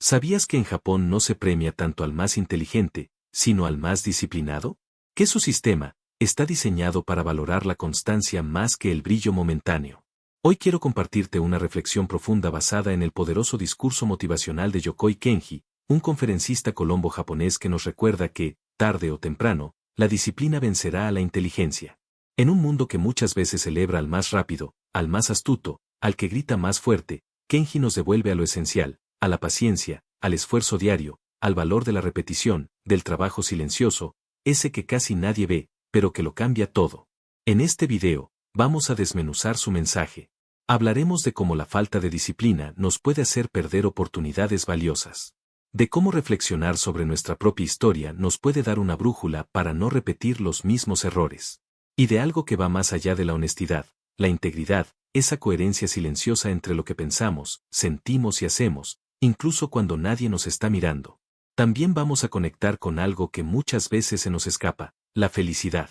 ¿Sabías que en Japón no se premia tanto al más inteligente, sino al más disciplinado? Que su sistema está diseñado para valorar la constancia más que el brillo momentáneo. Hoy quiero compartirte una reflexión profunda basada en el poderoso discurso motivacional de Yokoi Kenji, un conferencista colombo-japonés que nos recuerda que, tarde o temprano, la disciplina vencerá a la inteligencia. En un mundo que muchas veces celebra al más rápido, al más astuto, al que grita más fuerte, Kenji nos devuelve a lo esencial, a la paciencia, al esfuerzo diario, al valor de la repetición, del trabajo silencioso, ese que casi nadie ve, pero que lo cambia todo. En este video, vamos a desmenuzar su mensaje. Hablaremos de cómo la falta de disciplina nos puede hacer perder oportunidades valiosas. De cómo reflexionar sobre nuestra propia historia nos puede dar una brújula para no repetir los mismos errores. Y de algo que va más allá de la honestidad, la integridad, esa coherencia silenciosa entre lo que pensamos, sentimos y hacemos, incluso cuando nadie nos está mirando. También vamos a conectar con algo que muchas veces se nos escapa, la felicidad.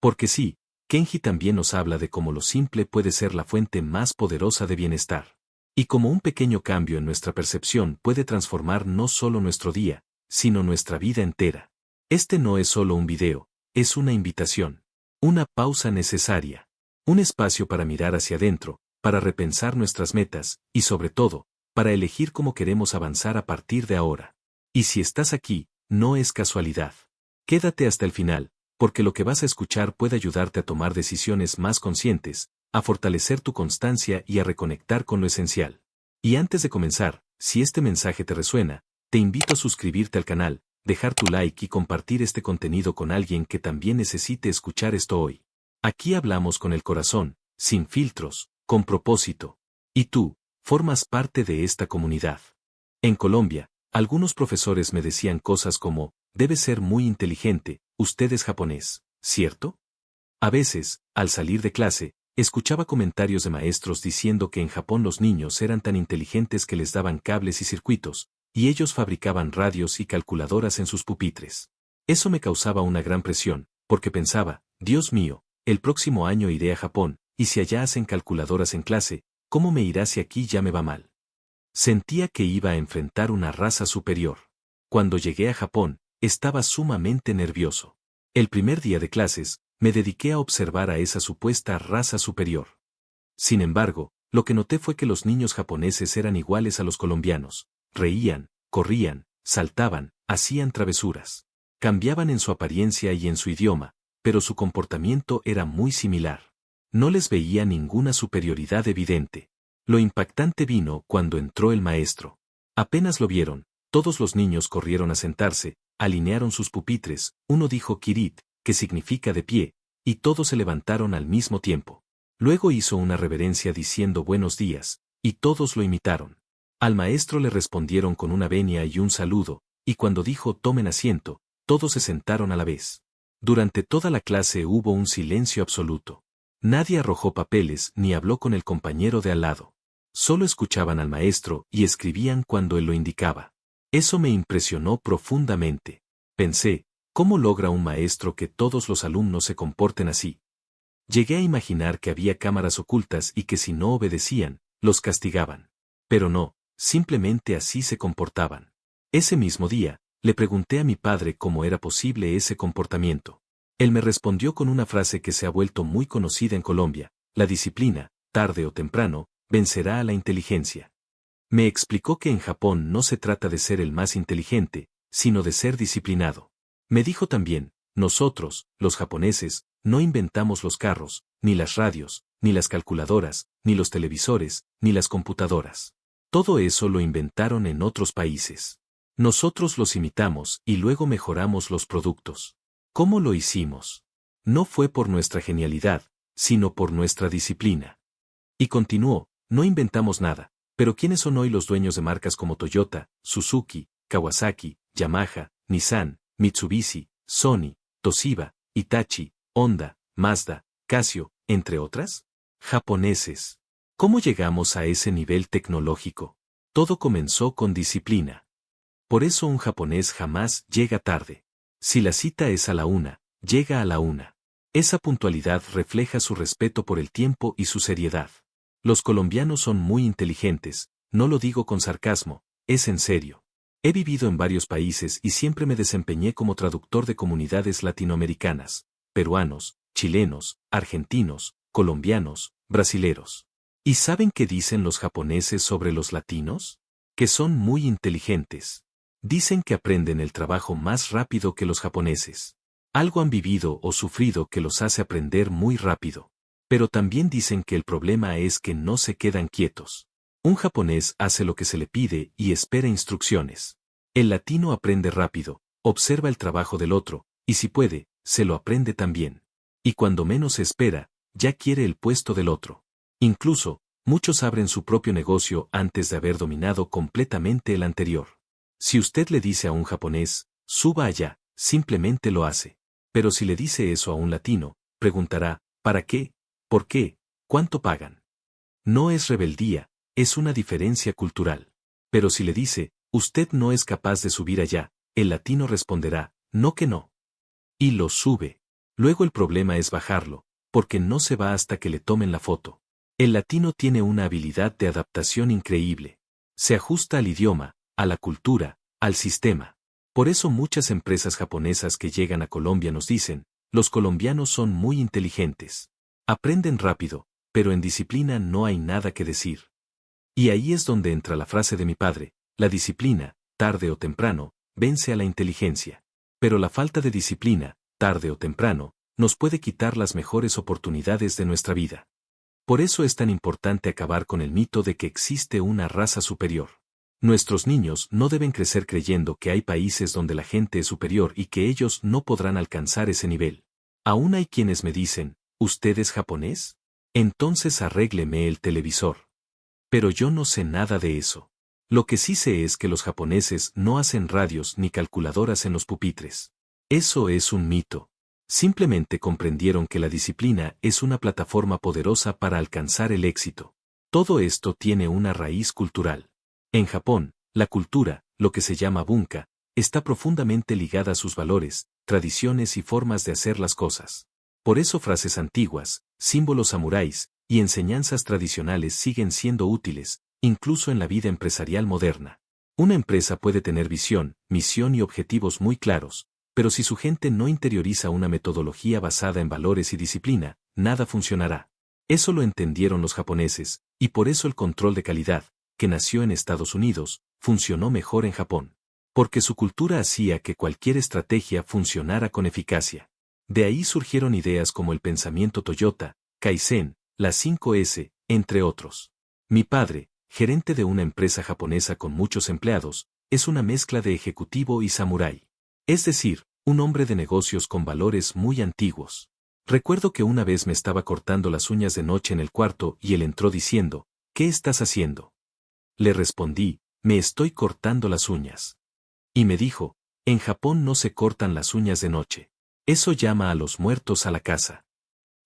Porque sí, Kenji también nos habla de cómo lo simple puede ser la fuente más poderosa de bienestar. Y cómo un pequeño cambio en nuestra percepción puede transformar no solo nuestro día, sino nuestra vida entera. Este no es solo un video, es una invitación. Una pausa necesaria. Un espacio para mirar hacia adentro, para repensar nuestras metas, y sobre todo, para elegir cómo queremos avanzar a partir de ahora. Y si estás aquí, no es casualidad. Quédate hasta el final, porque lo que vas a escuchar puede ayudarte a tomar decisiones más conscientes, a fortalecer tu constancia y a reconectar con lo esencial. Y antes de comenzar, si este mensaje te resuena, te invito a suscribirte al canal, dejar tu like y compartir este contenido con alguien que también necesite escuchar esto hoy. Aquí hablamos con el corazón, sin filtros, con propósito. Y tú, formas parte de esta comunidad. En Colombia, algunos profesores me decían cosas como, debes ser muy inteligente, usted es japonés, ¿cierto? A veces, al salir de clase, escuchaba comentarios de maestros diciendo que en Japón los niños eran tan inteligentes que les daban cables y circuitos, y ellos fabricaban radios y calculadoras en sus pupitres. Eso me causaba una gran presión, porque pensaba, Dios mío, el próximo año iré a Japón, y si allá hacen calculadoras en clase, ¿cómo me irá si aquí ya me va mal? Sentía que iba a enfrentar una raza superior. Cuando llegué a Japón, estaba sumamente nervioso. El primer día de clases, me dediqué a observar a esa supuesta raza superior. Sin embargo, lo que noté fue que los niños japoneses eran iguales a los colombianos. Reían, corrían, saltaban, hacían travesuras. Cambiaban en su apariencia y en su idioma, pero su comportamiento era muy similar. No les veía ninguna superioridad evidente. Lo impactante vino cuando entró el maestro. Apenas lo vieron, todos los niños corrieron a sentarse, alinearon sus pupitres, uno dijo Kirit, que significa de pie, y todos se levantaron al mismo tiempo. Luego hizo una reverencia diciendo buenos días, y todos lo imitaron. Al maestro le respondieron con una venia y un saludo, y cuando dijo tomen asiento, todos se sentaron a la vez. Durante toda la clase hubo un silencio absoluto. Nadie arrojó papeles ni habló con el compañero de al lado. Solo escuchaban al maestro y escribían cuando él lo indicaba. Eso me impresionó profundamente. Pensé, ¿cómo logra un maestro que todos los alumnos se comporten así? Llegué a imaginar que había cámaras ocultas y que si no obedecían, los castigaban. Pero no, simplemente así se comportaban. Ese mismo día, le pregunté a mi padre cómo era posible ese comportamiento. Él me respondió con una frase que se ha vuelto muy conocida en Colombia: la disciplina, tarde o temprano, vencerá a la inteligencia. Me explicó que en Japón no se trata de ser el más inteligente, sino de ser disciplinado. Me dijo también, nosotros, los japoneses, no inventamos los carros, ni las radios, ni las calculadoras, ni los televisores, ni las computadoras. Todo eso lo inventaron en otros países. Nosotros los imitamos y luego mejoramos los productos. ¿Cómo lo hicimos? No fue por nuestra genialidad, sino por nuestra disciplina. Y continuó, no inventamos nada, pero ¿quiénes son hoy los dueños de marcas como Toyota, Suzuki, Kawasaki, Yamaha, Nissan, Mitsubishi, Sony, Toshiba, Hitachi, Honda, Mazda, Casio, entre otras? Japoneses. ¿Cómo llegamos a ese nivel tecnológico? Todo comenzó con disciplina. Por eso un japonés jamás llega tarde. Si la cita es a la 1, llega a la 1. Esa puntualidad refleja su respeto por el tiempo y su seriedad. Los colombianos son muy inteligentes, no lo digo con sarcasmo, es en serio. He vivido en varios países y siempre me desempeñé como traductor de comunidades latinoamericanas, peruanos, chilenos, argentinos, colombianos, brasileros. ¿Y saben qué dicen los japoneses sobre los latinos? Que son muy inteligentes. Dicen que aprenden el trabajo más rápido que los japoneses. Algo han vivido o sufrido que los hace aprender muy rápido. Pero también dicen que el problema es que no se quedan quietos. Un japonés hace lo que se le pide y espera instrucciones. El latino aprende rápido, observa el trabajo del otro, y si puede, se lo aprende también. Y cuando menos se espera, ya quiere el puesto del otro. Incluso, muchos abren su propio negocio antes de haber dominado completamente el anterior. Si usted le dice a un japonés, suba allá, simplemente lo hace. Pero si le dice eso a un latino, preguntará, ¿para qué? ¿Por qué? ¿Cuánto pagan? No es rebeldía, es una diferencia cultural. Pero si le dice, usted no es capaz de subir allá, el latino responderá, no que no. Y lo sube. Luego el problema es bajarlo, porque no se va hasta que le tomen la foto. El latino tiene una habilidad de adaptación increíble. Se ajusta al idioma, a la cultura, al sistema. Por eso muchas empresas japonesas que llegan a Colombia nos dicen, los colombianos son muy inteligentes. Aprenden rápido, pero en disciplina no hay nada que decir. Y ahí es donde entra la frase de mi padre, la disciplina, tarde o temprano, vence a la inteligencia. Pero la falta de disciplina, tarde o temprano, nos puede quitar las mejores oportunidades de nuestra vida. Por eso es tan importante acabar con el mito de que existe una raza superior. Nuestros niños no deben crecer creyendo que hay países donde la gente es superior y que ellos no podrán alcanzar ese nivel. Aún hay quienes me dicen, ¿usted es japonés? Entonces arrégleme el televisor. Pero yo no sé nada de eso. Lo que sí sé es que los japoneses no hacen radios ni calculadoras en los pupitres. Eso es un mito. Simplemente comprendieron que la disciplina es una plataforma poderosa para alcanzar el éxito. Todo esto tiene una raíz cultural. En Japón, la cultura, lo que se llama bunka, está profundamente ligada a sus valores, tradiciones y formas de hacer las cosas. Por eso frases antiguas, símbolos samuráis y enseñanzas tradicionales siguen siendo útiles, incluso en la vida empresarial moderna. Una empresa puede tener visión, misión y objetivos muy claros, pero si su gente no interioriza una metodología basada en valores y disciplina, nada funcionará. Eso lo entendieron los japoneses, y por eso el control de calidad, que nació en Estados Unidos, funcionó mejor en Japón. Porque su cultura hacía que cualquier estrategia funcionara con eficacia. De ahí surgieron ideas como el pensamiento Toyota, Kaizen, las 5S, entre otros. Mi padre, gerente de una empresa japonesa con muchos empleados, es una mezcla de ejecutivo y samurái. Es decir, un hombre de negocios con valores muy antiguos. Recuerdo que una vez me estaba cortando las uñas de noche en el cuarto y él entró diciendo, ¿qué estás haciendo? Le respondí, me estoy cortando las uñas. Y me dijo, en Japón no se cortan las uñas de noche. Eso llama a los muertos a la casa.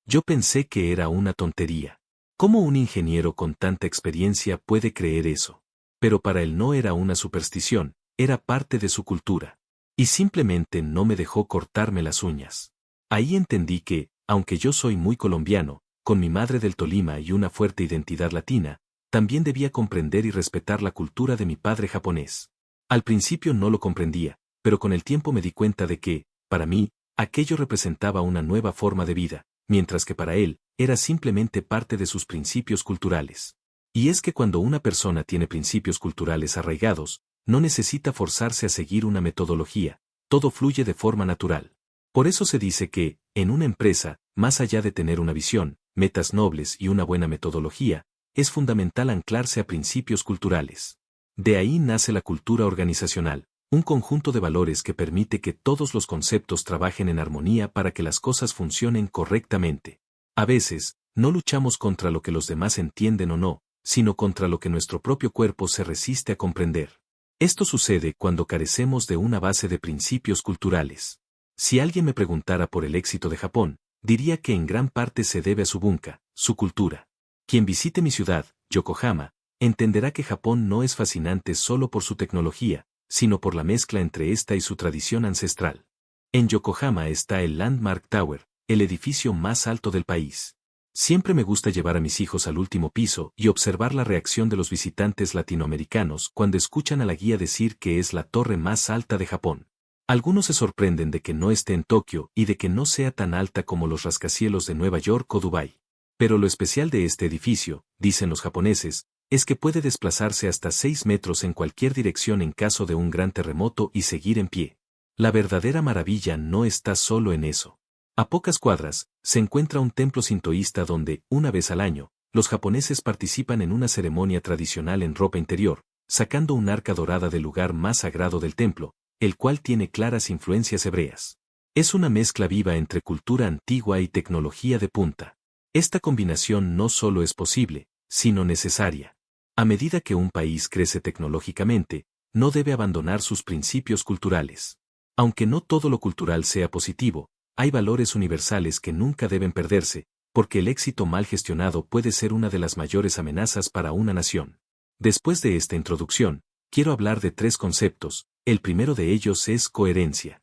Yo pensé que era una tontería. ¿Cómo un ingeniero con tanta experiencia puede creer eso? Pero para él no era una superstición, era parte de su cultura. Y simplemente no me dejó cortarme las uñas. Ahí entendí que, aunque yo soy muy colombiano, con mi madre del Tolima y una fuerte identidad latina, también debía comprender y respetar la cultura de mi padre japonés. Al principio no lo comprendía, pero con el tiempo me di cuenta de que, para mí, aquello representaba una nueva forma de vida, mientras que para él, era simplemente parte de sus principios culturales. Y es que cuando una persona tiene principios culturales arraigados, no necesita forzarse a seguir una metodología, todo fluye de forma natural. Por eso se dice que, en una empresa, más allá de tener una visión, metas nobles y una buena metodología, es fundamental anclarse a principios culturales. De ahí nace la cultura organizacional, un conjunto de valores que permite que todos los conceptos trabajen en armonía para que las cosas funcionen correctamente. A veces, no luchamos contra lo que los demás entienden o no, sino contra lo que nuestro propio cuerpo se resiste a comprender. Esto sucede cuando carecemos de una base de principios culturales. Si alguien me preguntara por el éxito de Japón, diría que en gran parte se debe a su bunka, su cultura. Quien visite mi ciudad, Yokohama, entenderá que Japón no es fascinante solo por su tecnología, sino por la mezcla entre esta y su tradición ancestral. En Yokohama está el Landmark Tower, el edificio más alto del país. Siempre me gusta llevar a mis hijos al último piso y observar la reacción de los visitantes latinoamericanos cuando escuchan a la guía decir que es la torre más alta de Japón. Algunos se sorprenden de que no esté en Tokio y de que no sea tan alta como los rascacielos de Nueva York o Dubái. Pero lo especial de este edificio, dicen los japoneses, es que puede desplazarse hasta 6 metros en cualquier dirección en caso de un gran terremoto y seguir en pie. La verdadera maravilla no está solo en eso. A pocas cuadras, se encuentra un templo sintoísta donde, una vez al año, los japoneses participan en una ceremonia tradicional en ropa interior, sacando un arca dorada del lugar más sagrado del templo, el cual tiene claras influencias hebreas. Es una mezcla viva entre cultura antigua y tecnología de punta. Esta combinación no solo es posible, sino necesaria. A medida que un país crece tecnológicamente, no debe abandonar sus principios culturales. Aunque no todo lo cultural sea positivo, hay valores universales que nunca deben perderse, porque el éxito mal gestionado puede ser una de las mayores amenazas para una nación. Después de esta introducción, quiero hablar de 3 conceptos, el primero de ellos es coherencia.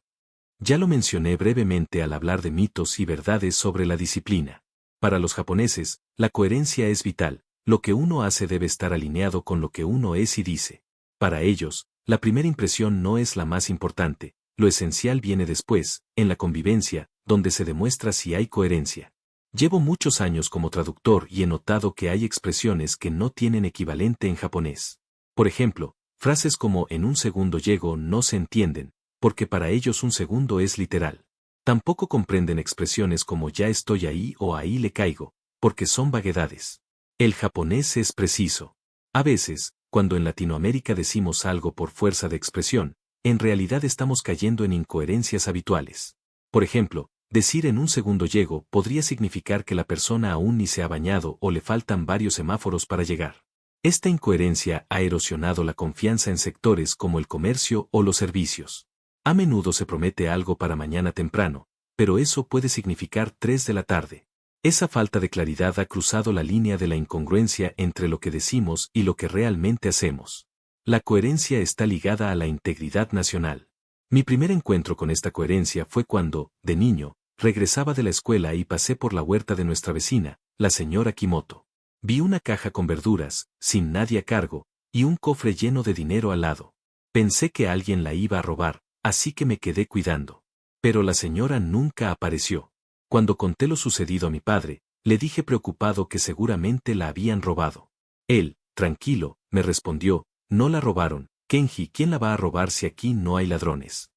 Ya lo mencioné brevemente al hablar de mitos y verdades sobre la disciplina. Para los japoneses, la coherencia es vital, lo que uno hace debe estar alineado con lo que uno es y dice. Para ellos, la primera impresión no es la más importante. Lo esencial viene después, en la convivencia, donde se demuestra si hay coherencia. Llevo muchos años como traductor y he notado que hay expresiones que no tienen equivalente en japonés. Por ejemplo, frases como en un segundo llego no se entienden, porque para ellos un segundo es literal. Tampoco comprenden expresiones como ya estoy ahí o ahí le caigo, porque son vaguedades. El japonés es preciso. A veces, cuando en Latinoamérica decimos algo por fuerza de expresión, en realidad estamos cayendo en incoherencias habituales. Por ejemplo, decir en un segundo llego podría significar que la persona aún ni se ha bañado o le faltan varios semáforos para llegar. Esta incoherencia ha erosionado la confianza en sectores como el comercio o los servicios. A menudo se promete algo para mañana temprano, pero eso puede significar 3 de la tarde. Esa falta de claridad ha cruzado la línea de la incongruencia entre lo que decimos y lo que realmente hacemos. La coherencia está ligada a la integridad nacional. Mi primer encuentro con esta coherencia fue cuando, de niño, regresaba de la escuela y pasé por la huerta de nuestra vecina, la señora Kimoto. Vi una caja con verduras, sin nadie a cargo, y un cofre lleno de dinero al lado. Pensé que alguien la iba a robar, así que me quedé cuidando. Pero la señora nunca apareció. Cuando conté lo sucedido a mi padre, le dije preocupado que seguramente la habían robado. Él, tranquilo, me respondió, no la robaron, Kenji, ¿quién la va a robar si aquí no hay ladrones?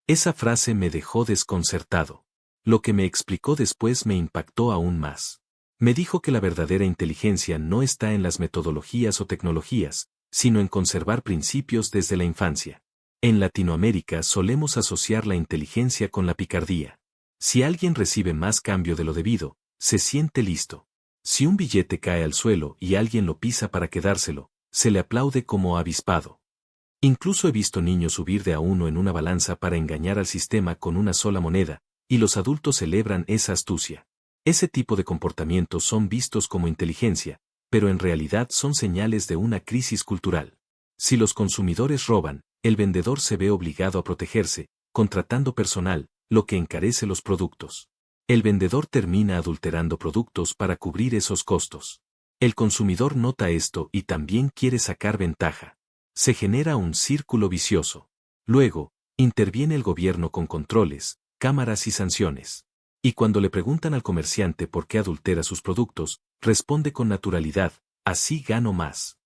Esa frase me dejó desconcertado. Lo que me explicó después me impactó aún más. Me dijo que la verdadera inteligencia no está en las metodologías o tecnologías, sino en conservar principios desde la infancia. En Latinoamérica solemos asociar la inteligencia con la picardía. Si alguien recibe más cambio de lo debido, se siente listo. Si un billete cae al suelo y alguien lo pisa para quedárselo, se le aplaude como avispado. Incluso he visto niños subir de a uno en una balanza para engañar al sistema con una sola moneda, y los adultos celebran esa astucia. Ese tipo de comportamientos son vistos como inteligencia, pero en realidad son señales de una crisis cultural. Si los consumidores roban, el vendedor se ve obligado a protegerse, contratando personal, lo que encarece los productos. El vendedor termina adulterando productos para cubrir esos costos. El consumidor nota esto y también quiere sacar ventaja. Se genera un círculo vicioso. Luego, interviene el gobierno con controles, cámaras y sanciones. Y cuando le preguntan al comerciante por qué adultera sus productos, responde con naturalidad, así gano más.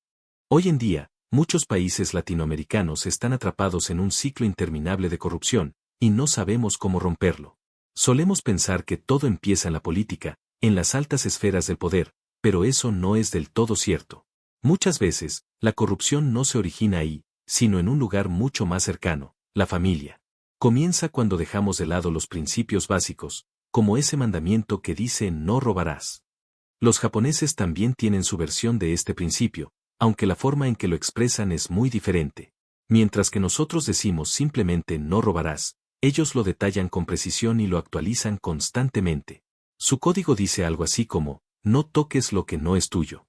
Hoy en día, muchos países latinoamericanos están atrapados en un ciclo interminable de corrupción, y no sabemos cómo romperlo. Solemos pensar que todo empieza en la política, en las altas esferas del poder, pero eso no es del todo cierto. Muchas veces, la corrupción no se origina ahí, sino en un lugar mucho más cercano, la familia. Comienza cuando dejamos de lado los principios básicos, como ese mandamiento que dice no robarás. Los japoneses también tienen su versión de este principio, aunque la forma en que lo expresan es muy diferente. Mientras que nosotros decimos simplemente no robarás, ellos lo detallan con precisión y lo actualizan constantemente. Su código dice algo así como, no toques lo que no es tuyo.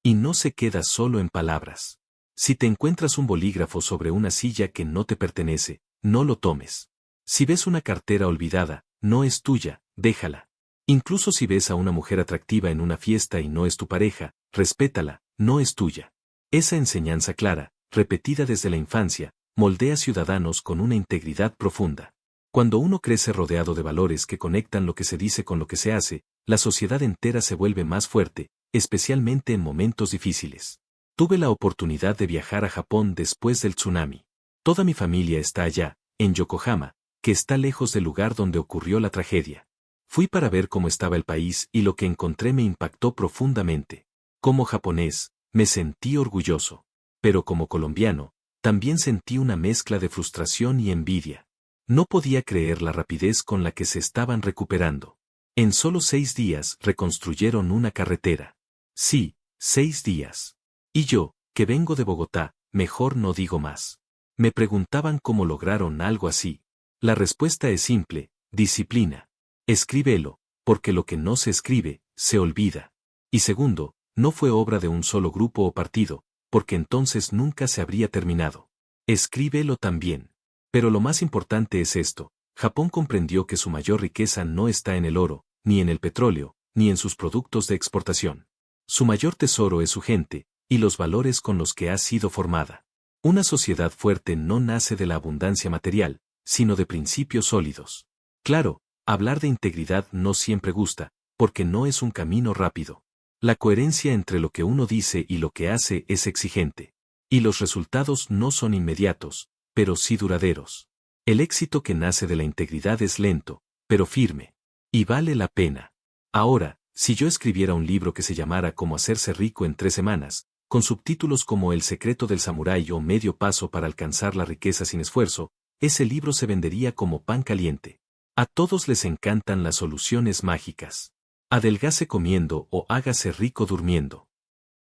Y no se queda solo en palabras. Si te encuentras un bolígrafo sobre una silla que no te pertenece, no lo tomes. Si ves una cartera olvidada, no es tuya, déjala. Incluso si ves a una mujer atractiva en una fiesta y no es tu pareja, respétala, no es tuya. Esa enseñanza clara, repetida desde la infancia, moldea ciudadanos con una integridad profunda. Cuando uno crece rodeado de valores que conectan lo que se dice con lo que se hace, la sociedad entera se vuelve más fuerte, especialmente en momentos difíciles. Tuve la oportunidad de viajar a Japón después del tsunami. Toda mi familia está allá, en Yokohama, que está lejos del lugar donde ocurrió la tragedia. Fui para ver cómo estaba el país y lo que encontré me impactó profundamente. Como japonés, me sentí orgulloso. Pero como colombiano, también sentí una mezcla de frustración y envidia. No podía creer la rapidez con la que se estaban recuperando. En solo 6 días reconstruyeron una carretera. Sí, 6 días. Y yo, que vengo de Bogotá, mejor no digo más. Me preguntaban cómo lograron algo así. La respuesta es simple: disciplina. Escríbelo, porque lo que no se escribe, se olvida. Y segundo, no fue obra de un solo grupo o partido, porque entonces nunca se habría terminado. Escríbelo también. Pero lo más importante es esto: Japón comprendió que su mayor riqueza no está en el oro, ni en el petróleo, ni en sus productos de exportación. Su mayor tesoro es su gente, y los valores con los que ha sido formada. Una sociedad fuerte no nace de la abundancia material, sino de principios sólidos. Claro, hablar de integridad no siempre gusta, porque no es un camino rápido. La coherencia entre lo que uno dice y lo que hace es exigente. Y los resultados no son inmediatos, pero sí duraderos. El éxito que nace de la integridad es lento, pero firme. Y vale la pena. Ahora, si yo escribiera un libro que se llamara Cómo hacerse rico en 3 semanas, con subtítulos como El secreto del samurái o Medio paso para alcanzar la riqueza sin esfuerzo, ese libro se vendería como pan caliente. A todos les encantan las soluciones mágicas. Adelgace comiendo o hágase rico durmiendo.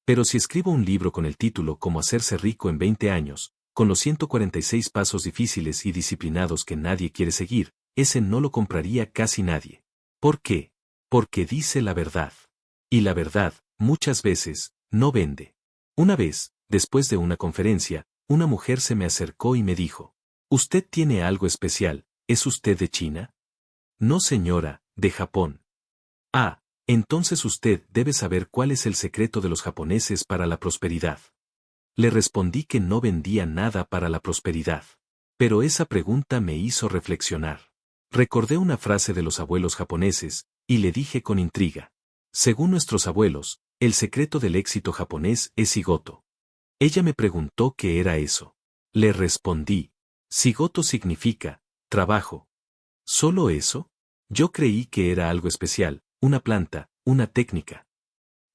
Pero si escribo un libro con el título Cómo hacerse rico en 20 años, con los 146 pasos difíciles y disciplinados que nadie quiere seguir, ese no lo compraría casi nadie. ¿Por qué? Porque dice la verdad. Y la verdad, muchas veces, no vende. Una vez, después de una conferencia, una mujer se me acercó y me dijo: «Usted tiene algo especial, ¿es usted de China?» «No, señora, de Japón». «Ah, entonces usted debe saber cuál es el secreto de los japoneses para la prosperidad». Le respondí que no vendía nada para la prosperidad. Pero esa pregunta me hizo reflexionar. Recordé una frase de los abuelos japoneses, y le dije con intriga: «Según nuestros abuelos, el secreto del éxito japonés es Shigoto». Ella me preguntó qué era eso. Le respondí: «Shigoto significa trabajo». ¿Solo eso? Yo creí que era algo especial, una planta, una técnica.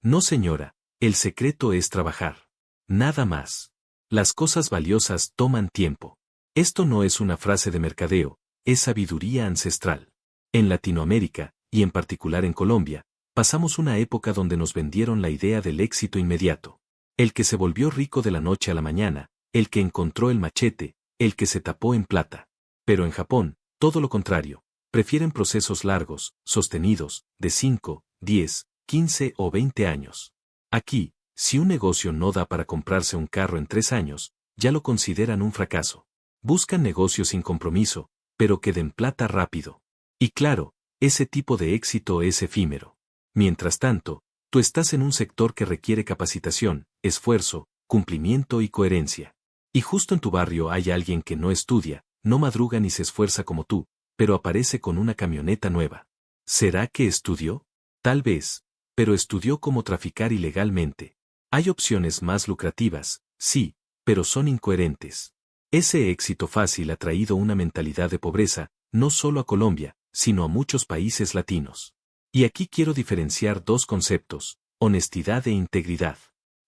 No, señora, el secreto es trabajar. Nada más. Las cosas valiosas toman tiempo. Esto no es una frase de mercadeo, es sabiduría ancestral. En Latinoamérica, y en particular en Colombia, pasamos una época donde nos vendieron la idea del éxito inmediato. El que se volvió rico de la noche a la mañana, el que encontró el machete, el que se tapó en plata. Pero en Japón, todo lo contrario. Prefieren procesos largos, sostenidos, de 5, 10, 15 o 20 años. Aquí, si un negocio no da para comprarse un carro en 3 años, ya lo consideran un fracaso. Buscan negocios sin compromiso, pero que den plata rápido. Y claro, ese tipo de éxito es efímero. Mientras tanto, tú estás en un sector que requiere capacitación, esfuerzo, cumplimiento y coherencia. Y justo en tu barrio hay alguien que no estudia, no madruga ni se esfuerza como tú, pero aparece con una camioneta nueva. ¿Será que estudió? Tal vez, pero estudió cómo traficar ilegalmente. Hay opciones más lucrativas, sí, pero son incoherentes. Ese éxito fácil ha traído una mentalidad de pobreza, no solo a Colombia, sino a muchos países latinos. Y aquí quiero diferenciar 2 conceptos: honestidad e integridad.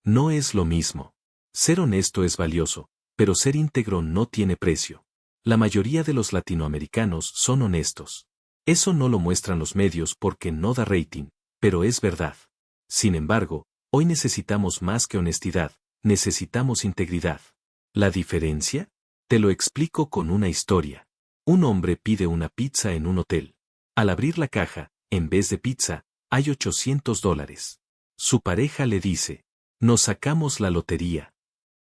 No es lo mismo. Ser honesto es valioso, pero ser íntegro no tiene precio. La mayoría de los latinoamericanos son honestos. Eso no lo muestran los medios porque no da rating, pero es verdad. Sin embargo, hoy necesitamos más que honestidad, necesitamos integridad. ¿La diferencia? Te lo explico con una historia. Un hombre pide una pizza en un hotel. Al abrir la caja, en vez de pizza, hay $800. Su pareja le dice: «Nos sacamos la lotería».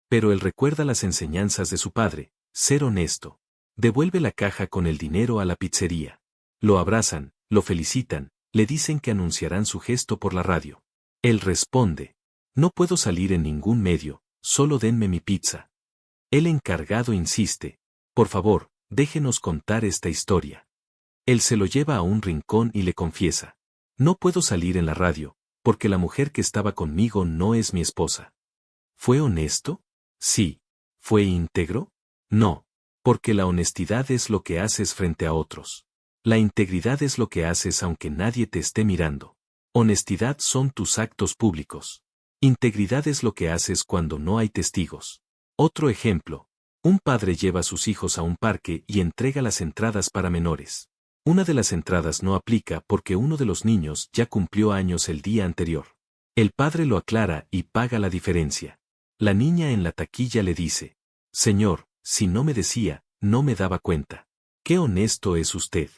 Pero él recuerda las enseñanzas de su padre: ser honesto. Devuelve la caja con el dinero a la pizzería. Lo abrazan, lo felicitan, le dicen que anunciarán su gesto por la radio. Él responde, no puedo salir en ningún medio, solo denme mi pizza. El encargado insiste, por favor, déjenos contar esta historia. Él se lo lleva a un rincón y le confiesa, no puedo salir en la radio, porque la mujer que estaba conmigo no es mi esposa. ¿Fue honesto? Sí. ¿Fue íntegro? No. Porque la honestidad es lo que haces frente a otros. La integridad es lo que haces aunque nadie te esté mirando. Honestidad son tus actos públicos. Integridad es lo que haces cuando no hay testigos. Otro ejemplo. Un padre lleva a sus hijos a un parque y entrega las entradas para menores. Una de las entradas no aplica porque uno de los niños ya cumplió años el día anterior. El padre lo aclara y paga la diferencia. La niña en la taquilla le dice, Señor, si no me decía, no me daba cuenta. ¡Qué honesto es usted!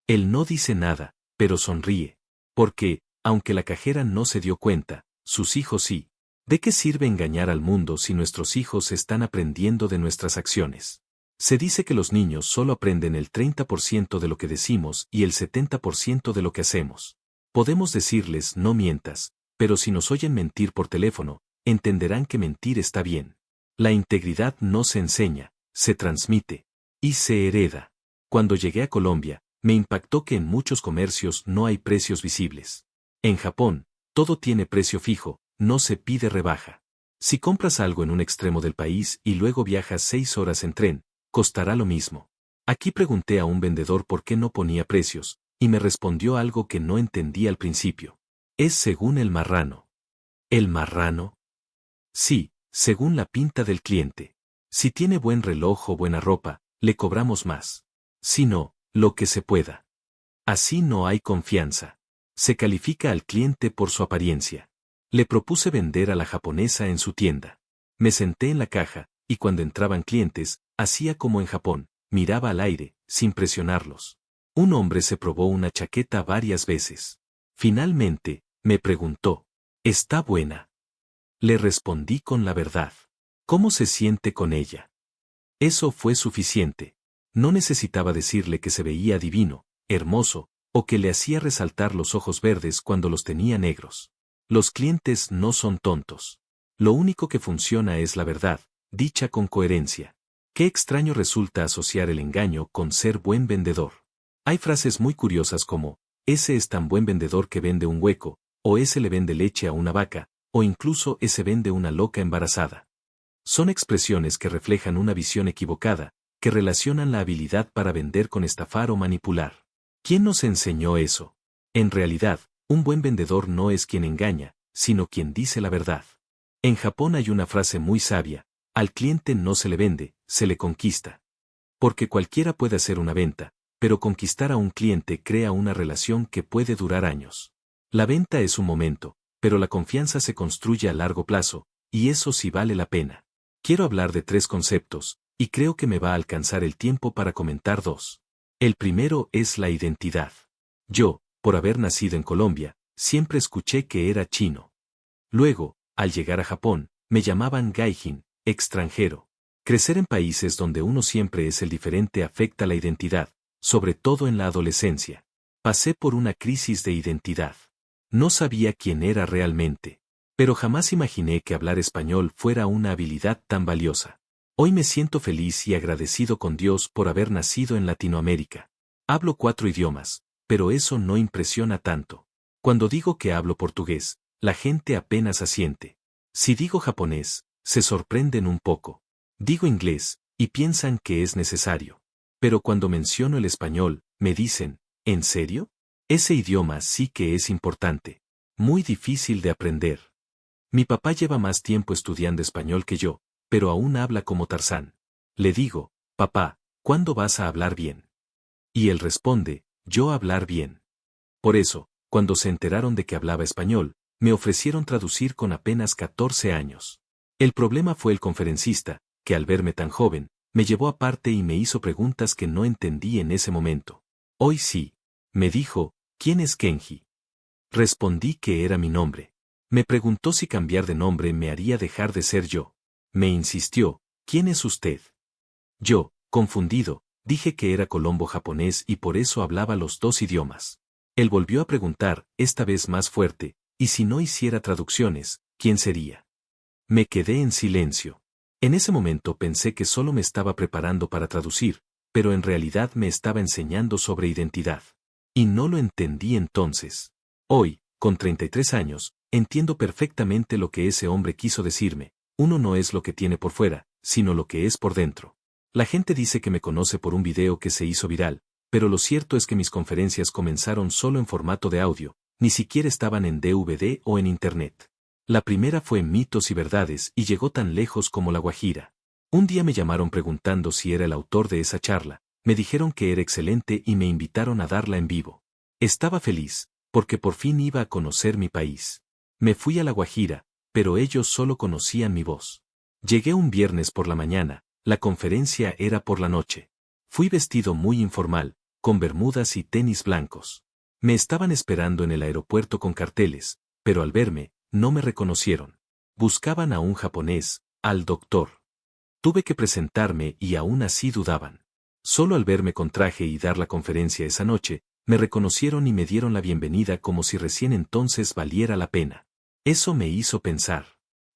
Él no dice nada, pero sonríe. Porque, aunque la cajera no se dio cuenta, sus hijos sí. ¿De qué sirve engañar al mundo si nuestros hijos están aprendiendo de nuestras acciones? Se dice que los niños solo aprenden el 30% de lo que decimos y el 70% de lo que hacemos. Podemos decirles no mientas, pero si nos oyen mentir por teléfono, entenderán que mentir está bien. La integridad no se enseña, se transmite y se hereda. Cuando llegué a Colombia, me impactó que en muchos comercios no hay precios visibles. En Japón, todo tiene precio fijo, no se pide rebaja. Si compras algo en un extremo del país y luego viajas 6 horas en tren, costará lo mismo. Aquí pregunté a un vendedor por qué no ponía precios, y me respondió algo que no entendí al principio. Es según el marrano. ¿El marrano? Sí, según la pinta del cliente. Si tiene buen reloj o buena ropa, le cobramos más. Si no, lo que se pueda. Así no hay confianza. Se califica al cliente por su apariencia. Le propuse vender a la japonesa en su tienda. Me senté en la caja, y cuando entraban clientes, hacía como en Japón, miraba al aire, sin presionarlos. Un hombre se probó una chaqueta varias veces. Finalmente, me preguntó, ¿está buena? Le respondí con la verdad. ¿Cómo se siente con ella? Eso fue suficiente. No necesitaba decirle que se veía divino, hermoso, o que le hacía resaltar los ojos verdes cuando los tenía negros. Los clientes no son tontos. Lo único que funciona es la verdad, dicha con coherencia. Qué extraño resulta asociar el engaño con ser buen vendedor. Hay frases muy curiosas como, ese es tan buen vendedor que vende un hueco, o ese le vende leche a una vaca, o incluso ese vende una loca embarazada. Son expresiones que reflejan una visión equivocada, que relacionan la habilidad para vender con estafar o manipular. ¿Quién nos enseñó eso? En realidad, un buen vendedor no es quien engaña, sino quien dice la verdad. En Japón hay una frase muy sabia, al cliente no se le vende, se le conquista. Porque cualquiera puede hacer una venta, pero conquistar a un cliente crea una relación que puede durar años. La venta es un momento, pero la confianza se construye a largo plazo, y eso sí vale la pena. Quiero hablar de 3 conceptos, y creo que me va a alcanzar el tiempo para comentar 2. El primero es la identidad. Yo, por haber nacido en Colombia, siempre escuché que era chino. Luego, al llegar a Japón, me llamaban gaijin, extranjero. Crecer en países donde uno siempre es el diferente afecta la identidad, sobre todo en la adolescencia. Pasé por una crisis de identidad. No sabía quién era realmente. Pero jamás imaginé que hablar español fuera una habilidad tan valiosa. Hoy me siento feliz y agradecido con Dios por haber nacido en Latinoamérica. Hablo 4 idiomas, pero eso no impresiona tanto. Cuando digo que hablo portugués, la gente apenas asiente. Si digo japonés, se sorprenden un poco. Digo inglés, y piensan que es necesario. Pero cuando menciono el español, me dicen, ¿en serio? Ese idioma sí que es importante. Muy difícil de aprender. Mi papá lleva más tiempo estudiando español que yo, pero aún habla como Tarzán. Le digo, papá, ¿cuándo vas a hablar bien? Y él responde, yo hablar bien. Por eso, cuando se enteraron de que hablaba español, me ofrecieron traducir con apenas 14 años. El problema fue el conferencista, que al verme tan joven, me llevó aparte y me hizo preguntas que no entendí en ese momento. Hoy sí. Me dijo, ¿quién es Kenji? Respondí que era mi nombre. Me preguntó si cambiar de nombre me haría dejar de ser yo. Me insistió, ¿quién es usted? Yo, confundido, dije que era colombo japonés y por eso hablaba los 2 idiomas. Él volvió a preguntar, esta vez más fuerte, ¿y si no hiciera traducciones, quién sería? Me quedé en silencio. En ese momento pensé que solo me estaba preparando para traducir, pero en realidad me estaba enseñando sobre identidad. Y no lo entendí entonces. Hoy, con 33 años, entiendo perfectamente lo que ese hombre quiso decirme. Uno no es lo que tiene por fuera, sino lo que es por dentro. La gente dice que me conoce por un video que se hizo viral, pero lo cierto es que mis conferencias comenzaron solo en formato de audio, ni siquiera estaban en DVD o en Internet. La primera fue Mitos y Verdades y llegó tan lejos como La Guajira. Un día me llamaron preguntando si era el autor de esa charla, me dijeron que era excelente y me invitaron a darla en vivo. Estaba feliz, porque por fin iba a conocer mi país. Me fui a La Guajira, pero ellos solo conocían mi voz. Llegué un viernes por la mañana, la conferencia era por la noche. Fui vestido muy informal, con bermudas y tenis blancos. Me estaban esperando en el aeropuerto con carteles, pero al verme, no me reconocieron. Buscaban a un japonés, al doctor. Tuve que presentarme y aún así dudaban. Solo al verme con traje y dar la conferencia esa noche, me reconocieron y me dieron la bienvenida como si recién entonces valiera la pena. Eso me hizo pensar.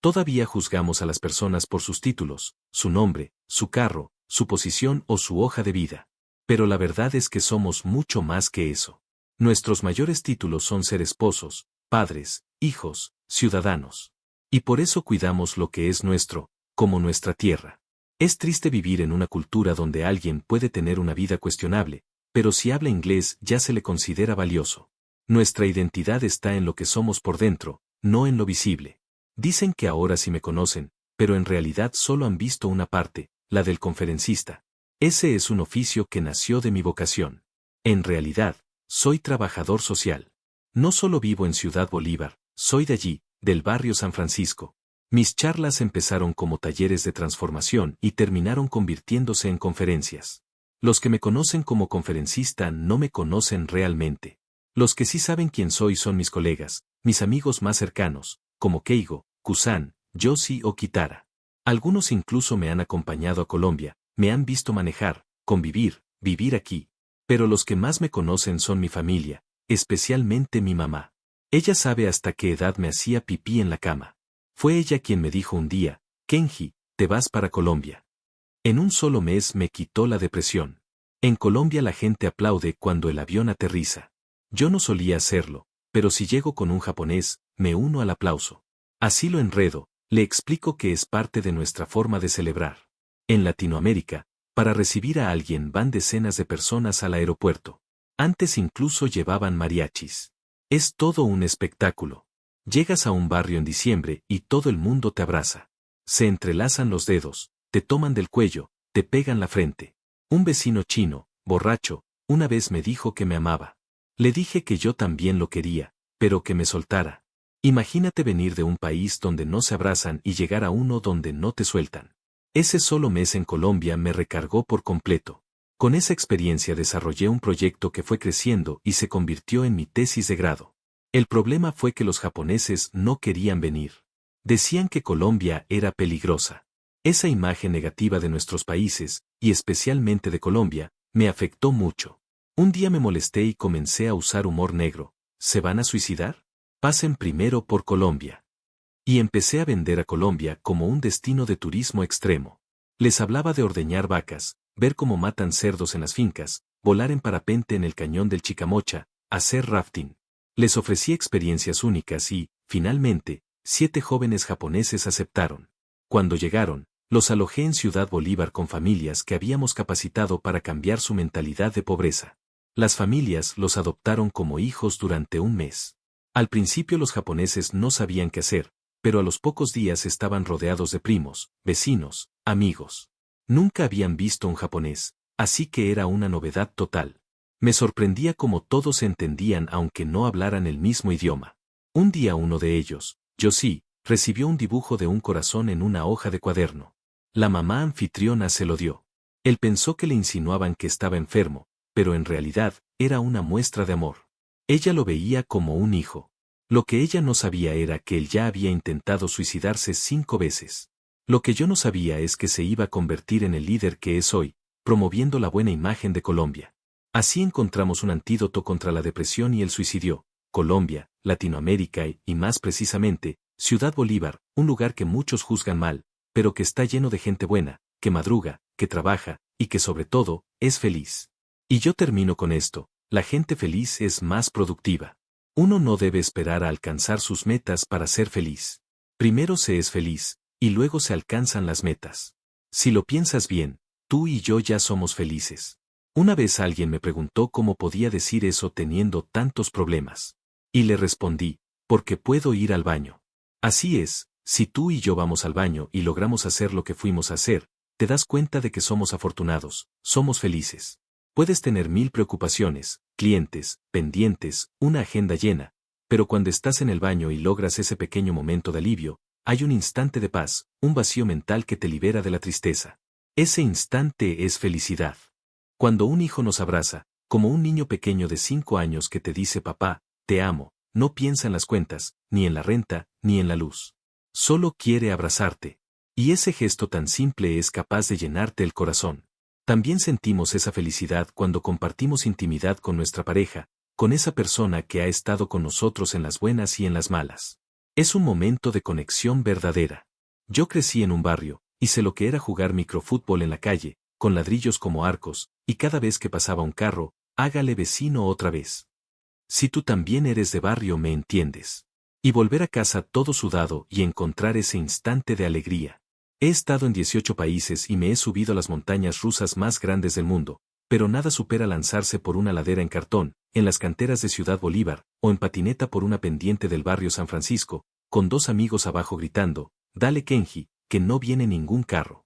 Todavía juzgamos a las personas por sus títulos, su nombre, su carro, su posición o su hoja de vida. Pero la verdad es que somos mucho más que eso. Nuestros mayores títulos son ser esposos, padres, hijos, ciudadanos. Y por eso cuidamos lo que es nuestro, como nuestra tierra. Es triste vivir en una cultura donde alguien puede tener una vida cuestionable, pero si habla inglés ya se le considera valioso. Nuestra identidad está en lo que somos por dentro, no en lo visible. Dicen que ahora sí me conocen, pero en realidad solo han visto una parte, la del conferencista. Ese es un oficio que nació de mi vocación. En realidad, soy trabajador social. No solo vivo en Ciudad Bolívar, soy de allí, del barrio San Francisco. Mis charlas empezaron como talleres de transformación y terminaron convirtiéndose en conferencias. Los que me conocen como conferencista no me conocen realmente. Los que sí saben quién soy son mis colegas, mis amigos más cercanos, como Keigo, Kusan, Yoshi o Kitara. Algunos incluso me han acompañado a Colombia, me han visto manejar, convivir, vivir aquí. Pero los que más me conocen son mi familia, especialmente mi mamá. Ella sabe hasta qué edad me hacía pipí en la cama. Fue ella quien me dijo un día, Kenji, te vas para Colombia. En un solo mes me quitó la depresión. En Colombia la gente aplaude cuando el avión aterriza. Yo no solía hacerlo, pero si llego con un japonés, me uno al aplauso. Así lo enredo, le explico que es parte de nuestra forma de celebrar. En Latinoamérica, para recibir a alguien van decenas de personas al aeropuerto. Antes incluso llevaban mariachis. Es todo un espectáculo. Llegas a un barrio en diciembre y todo el mundo te abraza. Se entrelazan los dedos, te toman del cuello, te pegan la frente. Un vecino chino, borracho, una vez me dijo que me amaba. Le dije que yo también lo quería, pero que me soltara. Imagínate venir de un país donde no se abrazan y llegar a uno donde no te sueltan. Ese solo mes en Colombia me recargó por completo. Con esa experiencia desarrollé un proyecto que fue creciendo y se convirtió en mi tesis de grado. El problema fue que los japoneses no querían venir. Decían que Colombia era peligrosa. Esa imagen negativa de nuestros países, y especialmente de Colombia, me afectó mucho. Un día me molesté y comencé a usar humor negro. ¿Se van a suicidar? Pasen primero por Colombia. Y empecé a vender a Colombia como un destino de turismo extremo. Les hablaba de ordeñar vacas, ver cómo matan cerdos en las fincas, volar en parapente en el cañón del Chicamocha, hacer rafting. Les ofrecí experiencias únicas y, finalmente, 7 jóvenes japoneses aceptaron. Cuando llegaron, los alojé en Ciudad Bolívar con familias que habíamos capacitado para cambiar su mentalidad de pobreza. Las familias los adoptaron como hijos durante un mes. Al principio los japoneses no sabían qué hacer, pero a los pocos días estaban rodeados de primos, vecinos, amigos. Nunca habían visto un japonés, así que era una novedad total. Me sorprendía cómo todos se entendían aunque no hablaran el mismo idioma. Un día uno de ellos, Yoshi, recibió un dibujo de un corazón en una hoja de cuaderno. La mamá anfitriona se lo dio. Él pensó que le insinuaban que estaba enfermo, pero en realidad, era una muestra de amor. Ella lo veía como un hijo. Lo que ella no sabía era que él ya había intentado suicidarse 5 veces. Lo que yo no sabía es que se iba a convertir en el líder que es hoy, promoviendo la buena imagen de Colombia. Así encontramos un antídoto contra la depresión y el suicidio. Colombia, Latinoamérica y más precisamente, Ciudad Bolívar, un lugar que muchos juzgan mal, pero que está lleno de gente buena, que madruga, que trabaja, y que sobre todo, es feliz. Y yo termino con esto, la gente feliz es más productiva. Uno no debe esperar a alcanzar sus metas para ser feliz. Primero se es feliz, y luego se alcanzan las metas. Si lo piensas bien, tú y yo ya somos felices. Una vez alguien me preguntó cómo podía decir eso teniendo tantos problemas. Y le respondí, porque puedo ir al baño. Así es, si tú y yo vamos al baño y logramos hacer lo que fuimos a hacer, te das cuenta de que somos afortunados, somos felices. Puedes tener 1000 preocupaciones, clientes, pendientes, una agenda llena, pero cuando estás en el baño y logras ese pequeño momento de alivio, hay un instante de paz, un vacío mental que te libera de la tristeza. Ese instante es felicidad. Cuando un hijo nos abraza, como un niño pequeño de 5 años que te dice papá, te amo, no piensa en las cuentas, ni en la renta, ni en la luz. Solo quiere abrazarte. Y ese gesto tan simple es capaz de llenarte el corazón. También sentimos esa felicidad cuando compartimos intimidad con nuestra pareja, con esa persona que ha estado con nosotros en las buenas y en las malas. Es un momento de conexión verdadera. Yo crecí en un barrio, y sé lo que era jugar microfútbol en la calle, con ladrillos como arcos, y cada vez que pasaba un carro, hágale vecino otra vez. Si tú también eres de barrio me entiendes. Y volver a casa todo sudado y encontrar ese instante de alegría. He estado en 18 países y me he subido a las montañas rusas más grandes del mundo, pero nada supera lanzarse por una ladera en cartón, en las canteras de Ciudad Bolívar, o en patineta por una pendiente del barrio San Francisco, con 2 amigos abajo gritando, dale Kenji, que no viene ningún carro.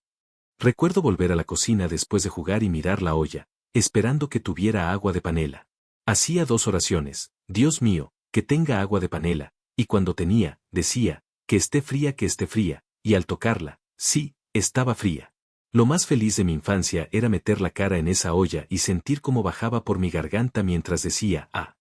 Recuerdo volver a la cocina después de jugar y mirar la olla, esperando que tuviera agua de panela. Hacía 2 oraciones, Dios mío, que tenga agua de panela, y cuando tenía, decía, que esté fría, y al tocarla, sí, estaba fría. Lo más feliz de mi infancia era meter la cara en esa olla y sentir cómo bajaba por mi garganta mientras decía, ah.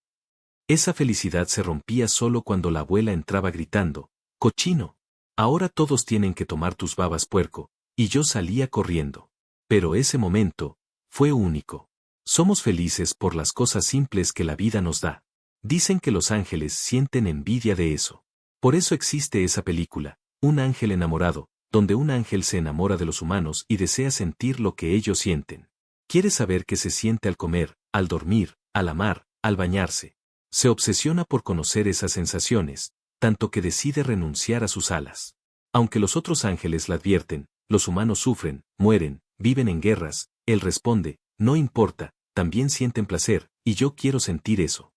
Esa felicidad se rompía solo cuando la abuela entraba gritando, cochino. Ahora todos tienen que tomar tus babas, puerco, y yo salía corriendo. Pero ese momento, fue único. Somos felices por las cosas simples que la vida nos da. Dicen que los ángeles sienten envidia de eso. Por eso existe esa película, Un ángel enamorado, donde un ángel se enamora de los humanos y desea sentir lo que ellos sienten. Quiere saber qué se siente al comer, al dormir, al amar, al bañarse. Se obsesiona por conocer esas sensaciones, tanto que decide renunciar a sus alas. Aunque los otros ángeles la advierten, los humanos sufren, mueren, viven en guerras, él responde, no importa, también sienten placer, y yo quiero sentir eso.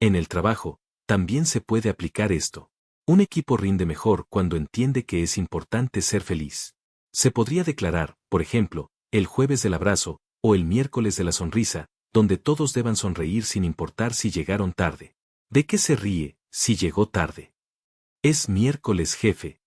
En el trabajo, también se puede aplicar esto. Un equipo rinde mejor cuando entiende que es importante ser feliz. Se podría declarar, por ejemplo, el jueves del abrazo, o el miércoles de la sonrisa, donde todos deban sonreír sin importar si llegaron tarde. ¿De qué se ríe, si llegó tarde? Es miércoles, jefe.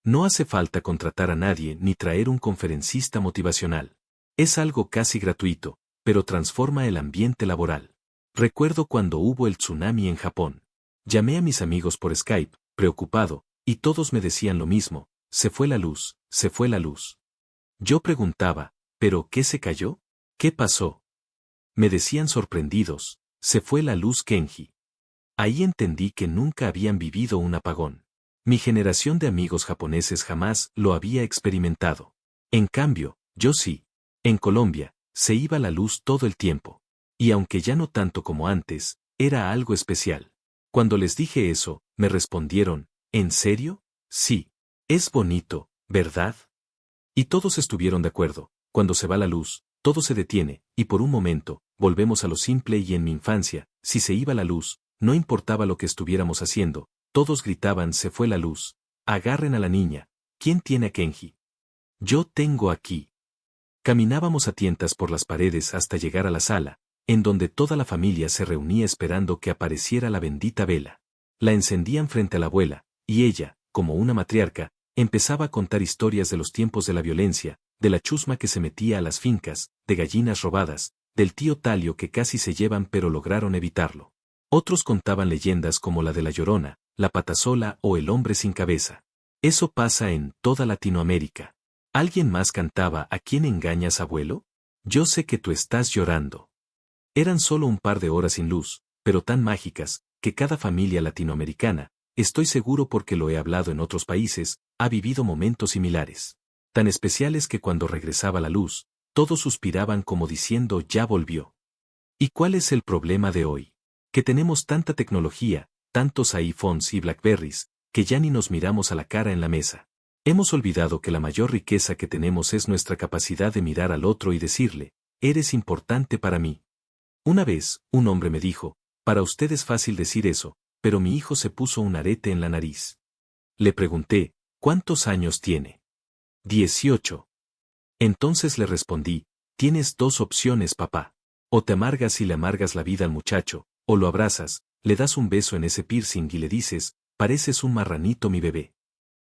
No hace falta contratar a nadie ni traer un conferencista motivacional. Es algo casi gratuito, pero transforma el ambiente laboral. Recuerdo cuando hubo el tsunami en Japón. Llamé a mis amigos por Skype, preocupado, y todos me decían lo mismo, se fue la luz, se fue la luz. Yo preguntaba, ¿pero qué se cayó? ¿Qué pasó? Me decían sorprendidos, se fue la luz, Kenji. Ahí entendí que nunca habían vivido un apagón. Mi generación de amigos japoneses jamás lo había experimentado. En cambio, yo sí. En Colombia, se iba la luz todo el tiempo. Y aunque ya no tanto como antes, era algo especial. Cuando les dije eso, me respondieron, ¿en serio? Sí. Es bonito, ¿verdad? Y todos estuvieron de acuerdo. Cuando se va la luz, todo se detiene, y por un momento, volvemos a lo simple y en mi infancia, si se iba la luz, no importaba lo que estuviéramos haciendo, todos gritaban se fue la luz. Agarren a la niña. ¿Quién tiene a Kenji? Yo tengo aquí. Caminábamos a tientas por las paredes hasta llegar a la sala, en donde toda la familia se reunía esperando que apareciera la bendita vela. La encendían frente a la abuela, y ella, como una matriarca, empezaba a contar historias de los tiempos de la violencia, de la chusma que se metía a las fincas, de gallinas robadas, del tío Talio que casi se llevan pero lograron evitarlo. Otros contaban leyendas como la de la Llorona, la Patasola o el hombre sin cabeza. Eso pasa en toda Latinoamérica. ¿Alguien más cantaba ¿A quién engañas, abuelo? Yo sé que tú estás llorando. Eran solo un par de horas sin luz, pero tan mágicas, que cada familia latinoamericana, estoy seguro porque lo he hablado en otros países, ha vivido momentos similares. Tan especiales que cuando regresaba la luz, todos suspiraban como diciendo ya volvió. ¿Y cuál es el problema de hoy? Que tenemos tanta tecnología, tantos iPhones y Blackberries, que ya ni nos miramos a la cara en la mesa. Hemos olvidado que la mayor riqueza que tenemos es nuestra capacidad de mirar al otro y decirle, eres importante para mí. Una vez, un hombre me dijo, para usted es fácil decir eso, pero mi hijo se puso un arete en la nariz. Le pregunté, ¿cuántos años tiene? 18. Entonces le respondí, tienes dos opciones, papá. O te amargas y le amargas la vida al muchacho, o lo abrazas, le das un beso en ese piercing y le dices, pareces un marranito mi bebé.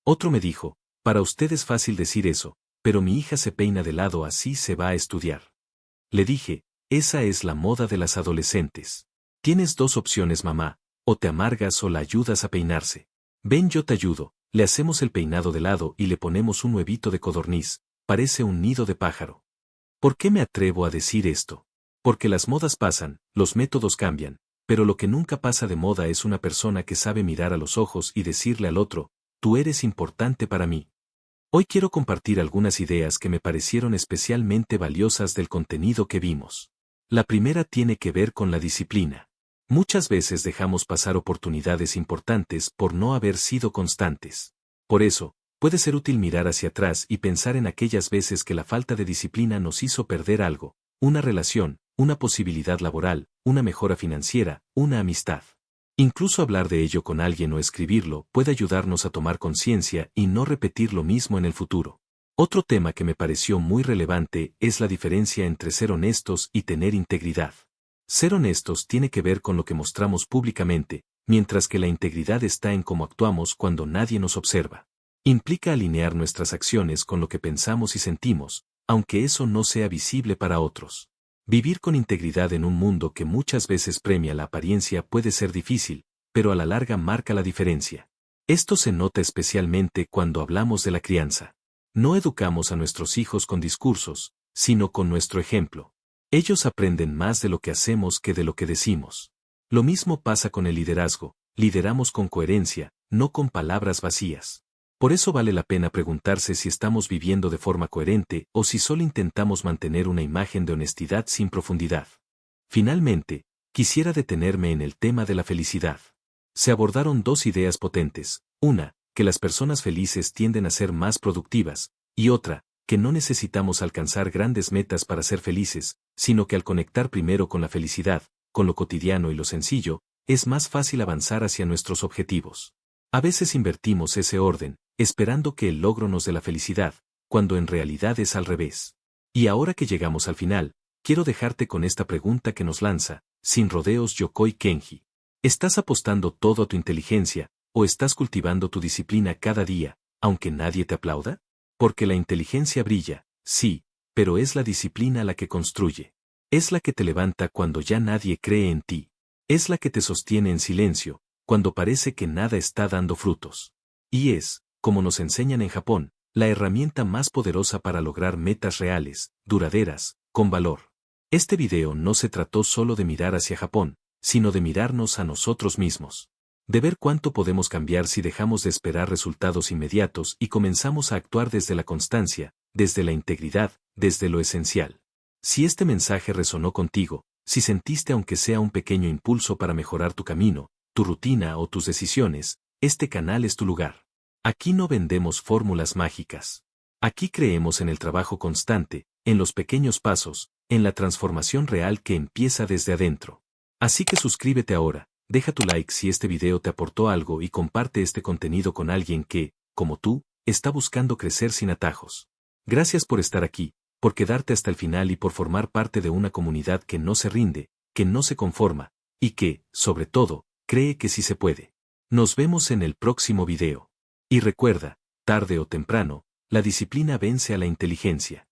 Otro me dijo, para usted es fácil decir eso, pero mi hija se peina de lado así se va a estudiar. Le dije, esa es la moda de las adolescentes. Tienes dos opciones, mamá, o te amargas o la ayudas a peinarse. Ven, yo te ayudo, le hacemos el peinado de lado y le ponemos un huevito de codorniz, parece un nido de pájaro. ¿Por qué me atrevo a decir esto? Porque las modas pasan, los métodos cambian, pero lo que nunca pasa de moda es una persona que sabe mirar a los ojos y decirle al otro, tú eres importante para mí. Hoy quiero compartir algunas ideas que me parecieron especialmente valiosas del contenido que vimos. La primera tiene que ver con la disciplina. Muchas veces dejamos pasar oportunidades importantes por no haber sido constantes. Por eso, puede ser útil mirar hacia atrás y pensar en aquellas veces que la falta de disciplina nos hizo perder algo, una relación, una posibilidad laboral, una mejora financiera, una amistad. Incluso hablar de ello con alguien o escribirlo puede ayudarnos a tomar conciencia y no repetir lo mismo en el futuro. Otro tema que me pareció muy relevante es la diferencia entre ser honestos y tener integridad. Ser honestos tiene que ver con lo que mostramos públicamente, mientras que la integridad está en cómo actuamos cuando nadie nos observa. Implica alinear nuestras acciones con lo que pensamos y sentimos, aunque eso no sea visible para otros. Vivir con integridad en un mundo que muchas veces premia la apariencia puede ser difícil, pero a la larga marca la diferencia. Esto se nota especialmente cuando hablamos de la crianza. No educamos a nuestros hijos con discursos, sino con nuestro ejemplo. Ellos aprenden más de lo que hacemos que de lo que decimos. Lo mismo pasa con el liderazgo, lideramos con coherencia, no con palabras vacías. Por eso vale la pena preguntarse si estamos viviendo de forma coherente o si solo intentamos mantener una imagen de honestidad sin profundidad. Finalmente, quisiera detenerme en el tema de la felicidad. Se abordaron dos ideas potentes, una, que las personas felices tienden a ser más productivas, y otra, que no necesitamos alcanzar grandes metas para ser felices, sino que al conectar primero con la felicidad, con lo cotidiano y lo sencillo, es más fácil avanzar hacia nuestros objetivos. A veces invertimos ese orden, esperando que el logro nos dé la felicidad, cuando en realidad es al revés. Y ahora que llegamos al final, quiero dejarte con esta pregunta que nos lanza, sin rodeos Yokoi Kenji. ¿Estás apostando todo a tu inteligencia, o estás cultivando tu disciplina cada día, aunque nadie te aplauda? Porque la inteligencia brilla, sí, pero es la disciplina la que construye. Es la que te levanta cuando ya nadie cree en ti. Es la que te sostiene en silencio, cuando parece que nada está dando frutos. Y es, como nos enseñan en Japón, la herramienta más poderosa para lograr metas reales, duraderas, con valor. Este video no se trató solo de mirar hacia Japón, sino de mirarnos a nosotros mismos. De ver cuánto podemos cambiar si dejamos de esperar resultados inmediatos y comenzamos a actuar desde la constancia, desde la integridad, desde lo esencial. Si este mensaje resonó contigo, si sentiste aunque sea un pequeño impulso para mejorar tu camino, tu rutina o tus decisiones, este canal es tu lugar. Aquí no vendemos fórmulas mágicas. Aquí creemos en el trabajo constante, en los pequeños pasos, en la transformación real que empieza desde adentro. Así que suscríbete ahora, deja tu like si este video te aportó algo y comparte este contenido con alguien que, como tú, está buscando crecer sin atajos. Gracias por estar aquí, por quedarte hasta el final y por formar parte de una comunidad que no se rinde, que no se conforma, y que, sobre todo, cree que sí se puede. Nos vemos en el próximo video. Y recuerda, tarde o temprano, la disciplina vence a la inteligencia.